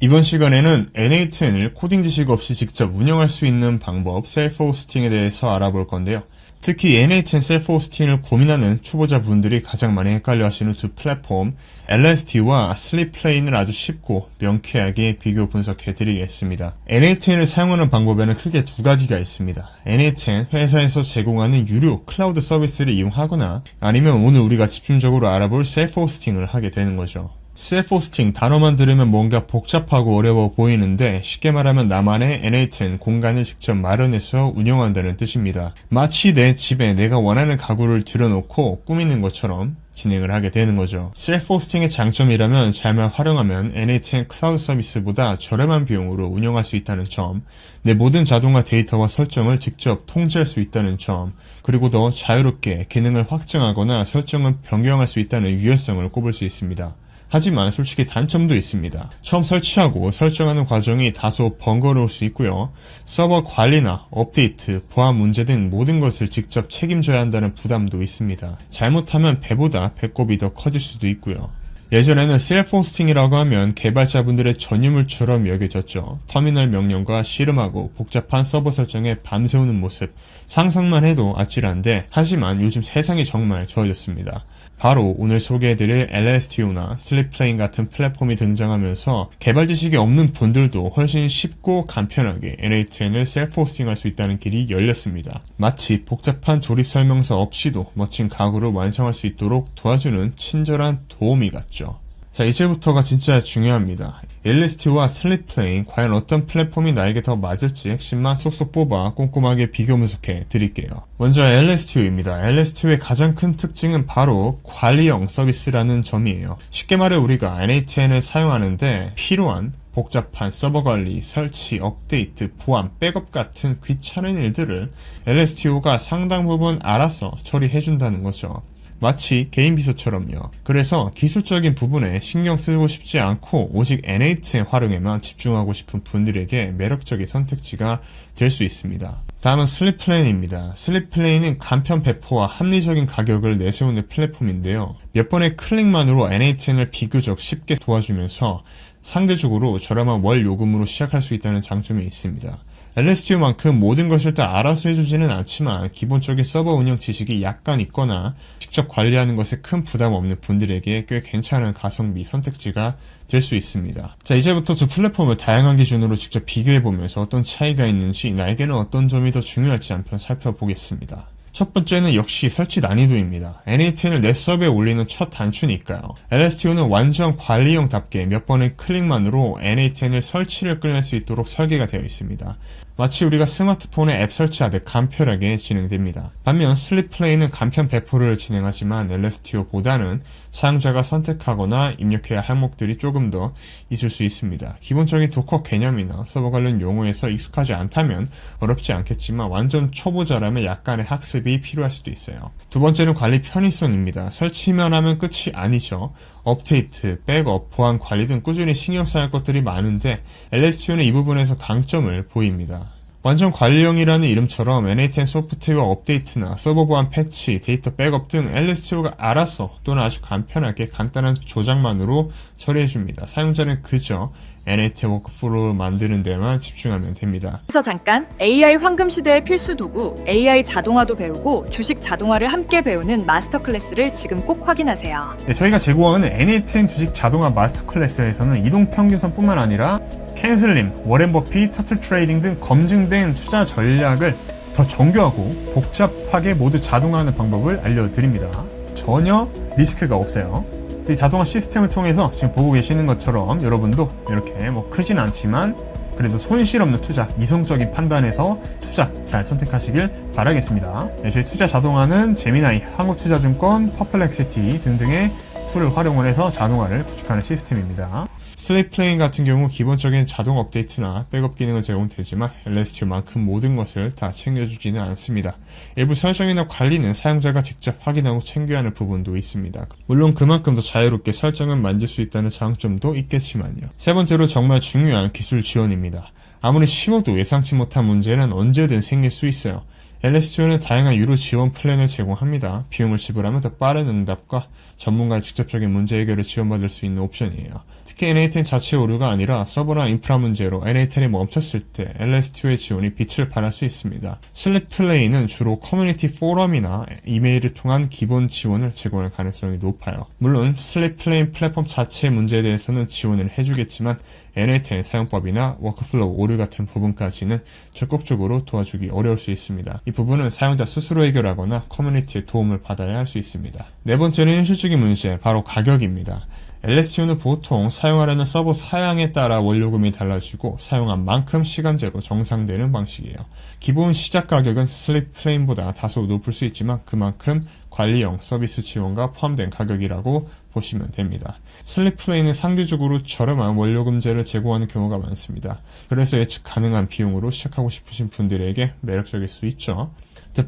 이번 시간에는 N8N을 코딩 지식 없이 직접 운영할 수 있는 방법 셀프 호스팅에 대해서 알아볼 건데요. 특히 N8N 셀프 호스팅을 고민하는 초보자분들이 가장 많이 헷갈려 하시는 두 플랫폼 LST와 슬립플레인을 아주 쉽고 명쾌하게 비교 분석해 드리겠습니다. N8N을 사용하는 방법에는 크게 두 가지가 있습니다. N8N 회사에서 제공하는 유료 클라우드 서비스를 이용하거나 아니면 오늘 우리가 집중적으로 알아볼 셀프 호스팅을 하게 되는 거죠. 셀프 호스팅 단어만 들으면 뭔가 복잡하고 어려워 보이는데 쉽게 말하면 나만의 N8N 공간을 직접 마련해서 운영한다는 뜻입니다. 마치 내 집에 내가 원하는 가구를 들여놓고 꾸미는 것처럼 진행을 하게 되는 거죠. 셀프 호스팅의 장점이라면 잘만 활용하면 N8N 클라우드 서비스보다 저렴한 비용으로 운영할 수 있다는 점, 내 모든 자동화 데이터와 설정을 직접 통제할 수 있다는 점, 그리고 더 자유롭게 기능을 확장하거나 설정을 변경할 수 있다는 유연성을 꼽을 수 있습니다. 하지만 솔직히 단점도 있습니다. 처음 설치하고 설정하는 과정이 다소 번거로울 수 있고요. 서버 관리나 업데이트, 보안 문제 등 모든 것을 직접 책임져야 한다는 부담도 있습니다. 잘못하면 배보다 배꼽이 더 커질 수도 있고요. 예전에는 셀프 호스팅이라고 하면 개발자분들의 전유물처럼 여겨졌죠. 터미널 명령과 씨름하고 복잡한 서버 설정에 밤새우는 모습, 상상만 해도 아찔한데 하지만 요즘 세상이 정말 좋아졌습니다. 바로 오늘 소개해드릴 LSTO나 슬립플레인 같은 플랫폼이 등장하면서 개발 지식이 없는 분들도 훨씬 쉽고 간편하게 N8N을 셀프 호스팅할 수 있다는 길이 열렸습니다. 마치 복잡한 조립 설명서 없이도 멋진 가구를 완성할 수 있도록 도와주는 친절한 도우미 같죠. 자, 이제부터가 진짜 중요합니다. LST와 슬립플레인 과연 어떤 플랫폼이 나에게 더 맞을지 핵심만 쏙쏙 뽑아 꼼꼼하게 비교 분석해 드릴게요. 먼저 LSTO입니다. LSTO의 가장 큰 특징은 바로 관리형 서비스라는 점이에요. 쉽게 말해 우리가 N8N을 사용하는데 필요한 복잡한 서버 관리, 설치, 업데이트, 보안, 백업 같은 귀찮은 일들을 LSTO가 상당 부분 알아서 처리해준다는 거죠. 마치 개인 비서처럼요. 그래서 기술적인 부분에 신경 쓰고 싶지 않고 오직 N8N 활용에만 집중하고 싶은 분들에게 매력적인 선택지가 될 수 있습니다. 다음은 슬립플레인입니다. 슬립플레인은 간편 배포와 합리적인 가격을 내세우는 플랫폼인데요. 몇 번의 클릭만으로 N8N을 비교적 쉽게 도와주면서 상대적으로 저렴한 월 요금으로 시작할 수 있다는 장점이 있습니다. LSTO만큼 모든 것을 다 알아서 해주지는 않지만 기본적인 서버 운영 지식이 약간 있거나 직접 관리하는 것에 큰 부담 없는 분들에게 꽤 괜찮은 가성비 선택지가 될 수 있습니다. 자, 이제부터 두 플랫폼을 다양한 기준으로 직접 비교해보면서 어떤 차이가 있는지 나에게는 어떤 점이 더 중요할지 한편 살펴보겠습니다. 첫 번째는 역시 설치 난이도입니다. N8N을 내 서버에 올리는 첫 단추니까요. LSTO는 완전 관리형답게 몇 번의 클릭만으로 N8N을 설치를 끝낼 수 있도록 설계가 되어 있습니다. 마치 우리가 스마트폰에 앱 설치하듯 간편하게 진행됩니다. 반면 슬립플레인은 간편 배포를 진행하지만 LSTO보다는 사용자가 선택하거나 입력해야 할 항목들이 조금 더 있을 수 있습니다. 기본적인 도커 개념이나 서버 관련 용어에서 익숙하지 않다면 어렵지 않겠지만 완전 초보자라면 약간의 학습이 필요할 수도 있어요. 두 번째는 관리 편의성입니다. 설치만 하면 끝이 아니죠. 업데이트, 백업, 보안 관리 등 꾸준히 신경 써야 할 것들이 많은데 LSTO는 이 부분에서 강점을 보입니다. 완전 관리형이라는 이름처럼 N8N 소프트웨어 업데이트나 서버 보안 패치, 데이터 백업 등 LSTO가 알아서 또는 아주 간편하게 간단한 조작만으로 처리해줍니다. 사용자는 그저 N8N 워크플로우를 만드는 데만 집중하면 됩니다. 그래서 잠깐 AI 황금 시대의 필수 도구 AI 자동화도 배우고 주식 자동화를 함께 배우는 마스터 클래스를 지금 꼭 확인하세요. 네, 저희가 제공하는 N8N 주식 자동화 마스터 클래스에서는 이동 평균선뿐만 아니라 캔슬림, 워렌 버핏, 터틀 트레이딩 등 검증된 투자 전략을 더 정교하고 복잡하게 모두 자동화하는 방법을 알려드립니다. 전혀 리스크가 없어요. 이 자동화 시스템을 통해서 지금 보고 계시는 것처럼 여러분도 이렇게 크진 않지만 그래도 손실 없는 투자, 이성적인 판단에서 투자 잘 선택하시길 바라겠습니다. 네, 저희 투자 자동화는 제미나이, 한국투자증권, 퍼플렉시티 등등의 툴을 활용을 해서 자동화를 구축하는 시스템입니다. 슬립플레인 같은 경우 기본적인 자동 업데이트나 백업 기능은 제공되지만 LSTO만큼 모든 것을 다 챙겨주지는 않습니다. 일부 설정이나 관리는 사용자가 직접 확인하고 챙겨야 하는 부분도 있습니다. 물론 그만큼 더 자유롭게 설정을 만들 수 있다는 장점도 있겠지만요. 세 번째로 정말 중요한 기술 지원입니다. 아무리 쉬워도 예상치 못한 문제는 언제든 생길 수 있어요. LSTO는 다양한 유료 지원 플랜을 제공합니다. 비용을 지불하면 더 빠른 응답과 전문가의 직접적인 문제 해결을 지원받을 수 있는 옵션이에요. 특히 NA10 자체 오류가 아니라 서버나 인프라 문제로 NA10이 멈췄을 때 LSTO의 지원이 빛을 발할 수 있습니다. 슬립플레이는 주로 커뮤니티 포럼이나 이메일을 통한 기본 지원을 제공할 가능성이 높아요. 물론 슬립플레이 플랫폼 자체의 문제에 대해서는 지원을 해주겠지만 NA10 사용법이나 워크플로우 오류 같은 부분까지는 적극적으로 도와주기 어려울 수 있습니다. 이 부분은 사용자 스스로 해결하거나 커뮤니티의 도움을 받아야 할 수 있습니다. 네 번째는 현실적인 문제, 바로 가격입니다. LSTO는 보통 사용하려는 서버 사양에 따라 원료금이 달라지고 사용한 만큼 시간제로 정상되는 방식이에요. 기본 시작 가격은 슬립플레인보다 다소 높을 수 있지만 그만큼 관리형 서비스 지원과 포함된 가격이라고 보시면 됩니다. 슬립플레인은 상대적으로 저렴한 원료금제를 제공하는 경우가 많습니다. 그래서 예측 가능한 비용으로 시작하고 싶으신 분들에게 매력적일 수 있죠.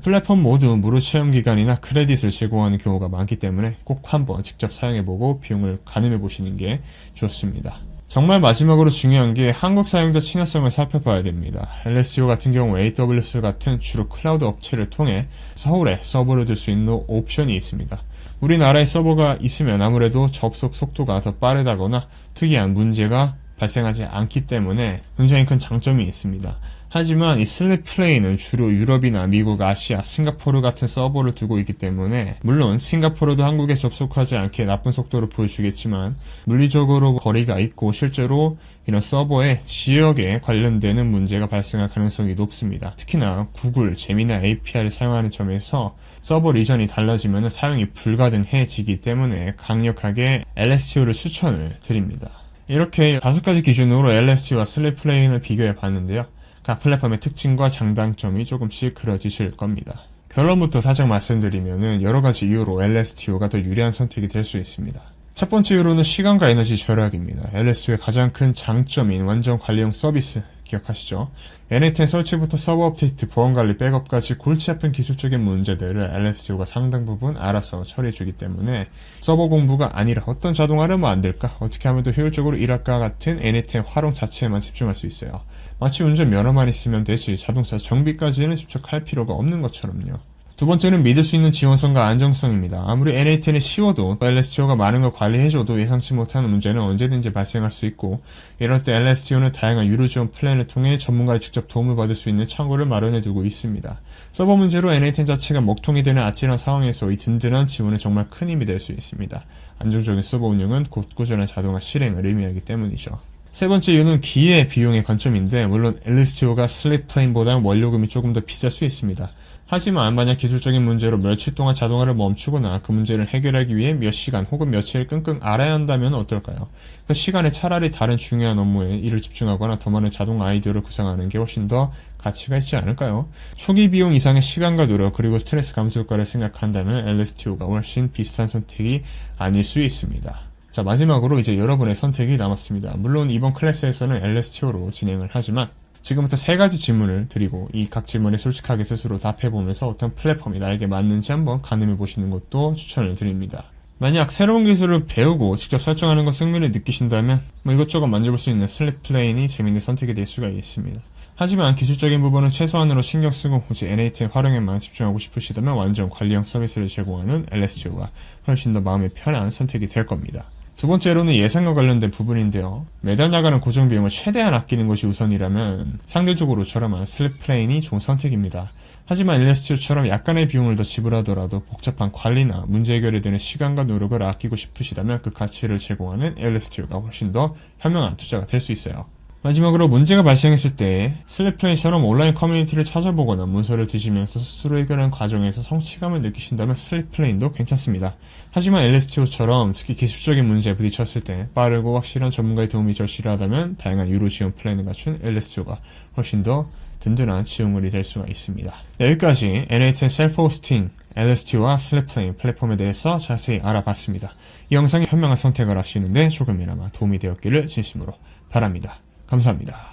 플랫폼 모두 무료 체험 기간이나 크레딧을 제공하는 경우가 많기 때문에 꼭 한번 직접 사용해보고 비용을 가늠해 보시는 게 좋습니다. 정말 마지막으로 중요한 게 한국 사용자 친화성을 살펴봐야 됩니다. LSTO 같은 경우 AWS 같은 주로 클라우드 업체를 통해 서울에 서버를 둘 수 있는 옵션이 있습니다. 우리나라에 서버가 있으면 아무래도 접속 속도가 더 빠르다거나 특이한 문제가 발생하지 않기 때문에 굉장히 큰 장점이 있습니다. 하지만 이 슬립플레이는 주로 유럽이나 미국, 아시아, 싱가포르 같은 서버를 두고 있기 때문에 물론 싱가포르도 한국에 접속하지 않게 나쁜 속도를 보여주겠지만 물리적으로 거리가 있고 실제로 이런 서버의 지역에 관련되는 문제가 발생할 가능성이 높습니다. 특히나 구글, 제미나 API를 사용하는 점에서 서버 리전이 달라지면 사용이 불가능해지기 때문에 강력하게 LSTO를 추천을 드립니다. 이렇게 5가지 기준으로 LSTO와 슬립플레인을 비교해 봤는데요. 각 플랫폼의 특징과 장단점이 조금씩 그려지실 겁니다. 결론부터 살짝 말씀드리면은 여러가지 이유로 LSTO가 더 유리한 선택이 될 수 있습니다. 첫 번째 이유로는 시간과 에너지 절약입니다. LSTO의 가장 큰 장점인 완전 관리형 서비스 기억하시죠? NA10 설치부터 서버 업데이트, 보안관리, 백업까지 골치 아픈 기술적인 문제들을 LSTO가 상당 부분 알아서 처리해주기 때문에 서버 공부가 아니라 어떤 자동화를 만들까, 어떻게 하면 더 효율적으로 일할까 같은 NA10 활용 자체에만 집중할 수 있어요. 마치 운전 면허만 있으면 되지 자동차 정비까지는 집중할 필요가 없는 것처럼요. 두 번째는 믿을 수 있는 지원성과 안정성입니다. 아무리 NA10이 쉬워도 LSTO가 많은 걸 관리해줘도 예상치 못하는 문제는 언제든지 발생할 수 있고, 이럴 때 LSTO는 다양한 유료 지원 플랜을 통해 전문가의 직접 도움을 받을 수 있는 창구를 마련해두고 있습니다. 서버 문제로 NA10 자체가 먹통이 되는 아찔한 상황에서 이 든든한 지원은 정말 큰 힘이 될 수 있습니다. 안정적인 서버 운영은 곧 꾸준한 자동화 실행을 의미하기 때문이죠. 세 번째 이유는 기회 비용의 관점인데, 물론 LSTO가 슬립플레인보다 원료금이 조금 더 비쌀 수 있습니다. 하지만 만약 기술적인 문제로 며칠 동안 자동화를 멈추거나 그 문제를 해결하기 위해 몇 시간 혹은 며칠을 끙끙 앓아야 한다면 어떨까요? 그 시간에 차라리 다른 중요한 업무에 일을 집중하거나 더 많은 자동 아이디어를 구상하는 게 훨씬 더 가치가 있지 않을까요? 초기 비용 이상의 시간과 노력 그리고 스트레스 감소 효과를 생각한다면 LSTO가 훨씬 비슷한 선택이 아닐 수 있습니다. 자, 마지막으로 이제 여러분의 선택이 남았습니다. 물론 이번 클래스에서는 LSTO로 진행을 하지만 지금부터 3가지 질문을 드리고 이 각 질문에 솔직하게 스스로 답해보면서 어떤 플랫폼이 나에게 맞는지 한번 가늠해 보시는 것도 추천을 드립니다. 만약 새로운 기술을 배우고 직접 설정하는 것 승리를 느끼신다면 이것저것 만져볼 수 있는 슬립플레인이 재밌는 선택이 될 수가 있습니다. 하지만 기술적인 부분은 최소한으로 신경 쓰고 오직 NA10 활용에만 집중하고 싶으시다면 완전 관리형 서비스를 제공하는 LSTO가 훨씬 더 마음이 편한 선택이 될 겁니다. 두 번째로는 예산과 관련된 부분인데요. 매달 나가는 고정 비용을 최대한 아끼는 것이 우선이라면 상대적으로 저렴한 슬립플레인이 좋은 선택입니다. 하지만 LSTO처럼 약간의 비용을 더 지불하더라도 복잡한 관리나 문제 해결에 드는 시간과 노력을 아끼고 싶으시다면 그 가치를 제공하는 LSTO가 훨씬 더 현명한 투자가 될 수 있어요. 마지막으로 문제가 발생했을 때 슬립플레인처럼 온라인 커뮤니티를 찾아보거나 문서를 뒤지면서 스스로 해결하는 과정에서 성취감을 느끼신다면 슬립플레인도 괜찮습니다. 하지만 LSTO처럼 특히 기술적인 문제에 부딪혔을 때 빠르고 확실한 전문가의 도움이 절실하다면 다양한 유료 지원 플랜을 갖춘 LSTO가 훨씬 더 든든한 지원물이 될 수가 있습니다. 네, 여기까지 NA10 셀프 호스팅, LSTO와 슬립플레인 플랫폼에 대해서 자세히 알아봤습니다. 이 영상이 현명한 선택을 하시는데 조금이나마 도움이 되었기를 진심으로 바랍니다. 감사합니다.